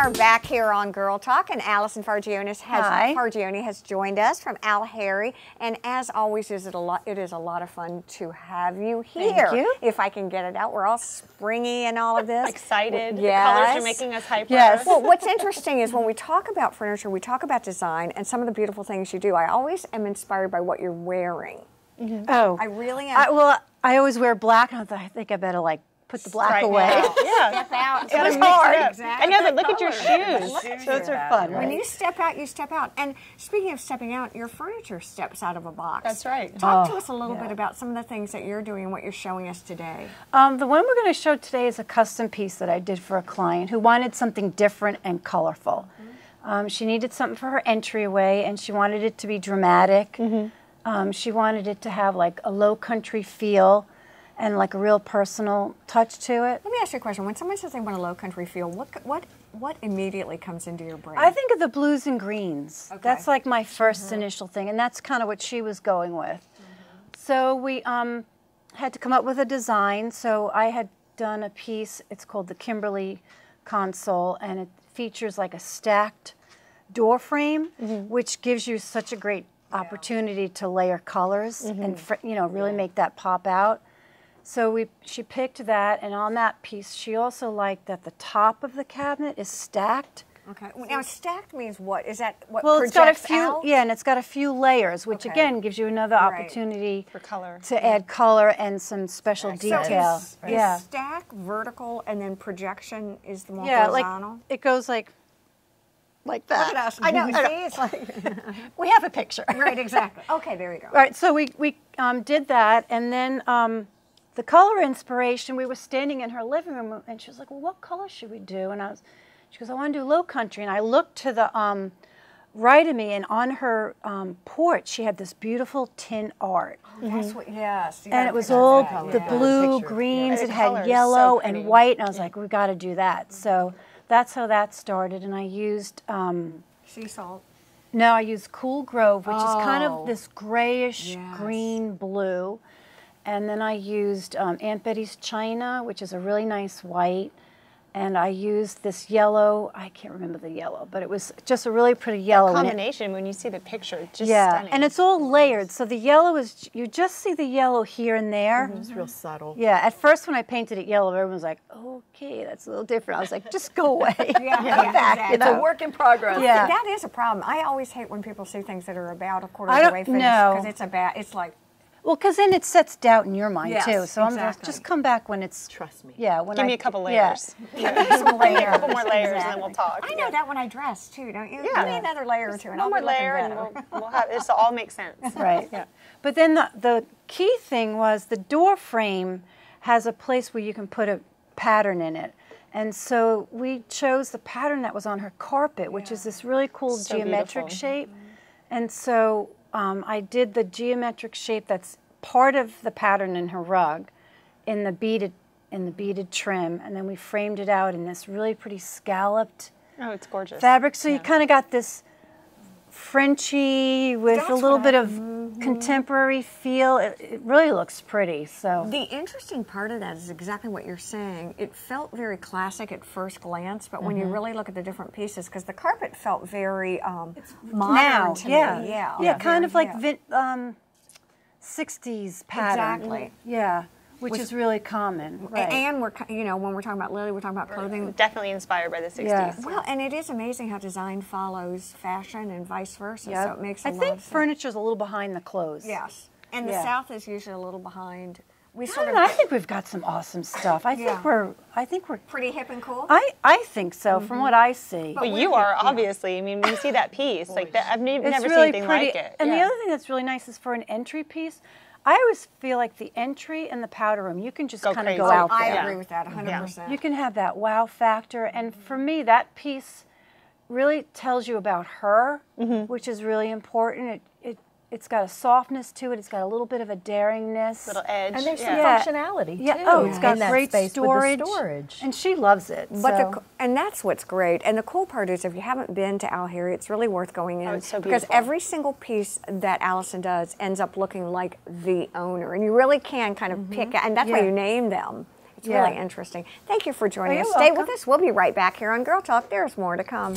are back here on Girl Talk, and Allison Fargione has joined us from WHHI-TV, and as always, it is a lot of fun to have you here. Thank you. If I can get it out, we're all springy and all of this. Excited. Yes. The colors are making us hyper. Yes. Well, what's interesting is when we talk about furniture, we talk about design and some of the beautiful things you do. I always am inspired by what you're wearing. Mm-hmm. Oh, I really am. Well, I always wear black, and I think I better like put the black away. Yeah. Step out. It was hard. Exactly. I know, but look at your shoes. Those are fun. When you step out, you step out. And speaking of stepping out, your furniture steps out of a box. That's right. Talk to us a little bit about some of the things that you're doing and what you're showing us today. The one we're going to show today is a custom piece that I did for a client who wanted something different and colorful. She needed something for her entryway, and she wanted it to be dramatic. She wanted it to have like a low country feel and like a real personal touch to it. Let me ask you a question. When someone says they want a low country feel, what immediately comes into your brain? I think of the blues and greens. Okay. That's like my first initial thing, and that's kind of what she was going with. So we had to come up with a design. So I had done a piece, it's called the Kimberly console, and it features like a stacked door frame, which gives you such a great opportunity to layer colors and really make that pop out. So she picked that, and on that piece, she also liked that the top of the cabinet is stacked. Okay. Now, stacked means what? Is that what projects it's got a few, out? Yeah, and it's got a few layers, which again gives you another opportunity for color to add color and some special detail. So is stack vertical, and then projection is the more horizontal? Like it goes like that. Look at us. I know. See, it's like we have a picture. Right. Exactly. Okay. There you go. All right. So we did that, and then. The color inspiration, we were standing in her living room, and she was like, well, what color should we do? And she goes, I want to do low country. And I looked to the right of me, and on her porch, she had this beautiful tin art. Oh, that's what, yes. And it was all the blue, greens, it had yellow and white, and I was like, we got to do that. So that's how that started, and I used... sea salt. No, I used Cool Grove, which is kind of this grayish green blue. And then I used Aunt Betty's China, which is a really nice white. And I used this yellow, I can't remember the yellow, but it was just a really pretty yellow. The combination, when you see the picture, just stunning. And it's all layered. So the yellow is, you just see the yellow here and there. It's real subtle. Yeah, at first when I painted it yellow, everyone was like, okay, that's a little different. I was like, just go away. Exactly. It's a work in progress. Yeah. That is a problem. I always hate when people see things that are about a quarter of the way finished, because it's like, well, because then it sets doubt in your mind too. So I'm just come back when it's. Trust me. Yeah, when give me a couple layers. Give me some layers. A couple more layers, and then we'll talk. I know that when I dress too, don't you? Yeah. Give me another layer or two, and one more layer, and we'll have this all make sense. Right. Yeah. But then the key thing was the door frame has a place where you can put a pattern in it. And so we chose the pattern that was on her carpet, which is this really cool geometric shape. And so I did the geometric shape that's part of the pattern in her rug in the beaded trim, and then we framed it out in this really pretty scalloped it's gorgeous fabric. So you kind of got this Frenchy with a little bit of contemporary feel. It really looks pretty. So the interesting part of that is exactly what you're saying. It felt very classic at first glance, but when you really look at the different pieces, because the carpet felt very modern to me. Yeah, kind of like 60s pattern. Exactly. Yeah. Which is really common, right? And we're, when we're talking about Lily, we're talking about clothing. Definitely inspired by the 60s. Yeah. Well, and it is amazing how design follows fashion and vice versa. Yeah. So it makes a lot of sense. I think furniture's a little behind the clothes. Yes, and the South is usually a little behind. I think we've got some awesome stuff. I think we're pretty hip and cool. I think so, from what I see. But you are, obviously. I mean, when you see that piece, like that, I've never seen really anything pretty. like it. And the other thing that's really nice is for an entry piece, I always feel like the entry and the powder room, you can just kind of go out there. I agree with that 100%. You can have that wow factor, and for me, that piece really tells you about her, which is really important. It's got a softness to it. It's got a little bit of a daringness. Little edge. And there's some functionality, too. Yeah. Oh, it's got great storage. Storage. And she loves it. But and that's what's great. And the cool part is if you haven't been to WHHI-TV, it's really worth going in. Oh, it's so because beautiful. every single piece that Allison does ends up looking like the owner. And you really can kind of pick, and that's why you name them. It's really interesting. Thank you for joining us. You're Stay welcome. with us. We'll be right back here on Girl Talk. There's more to come.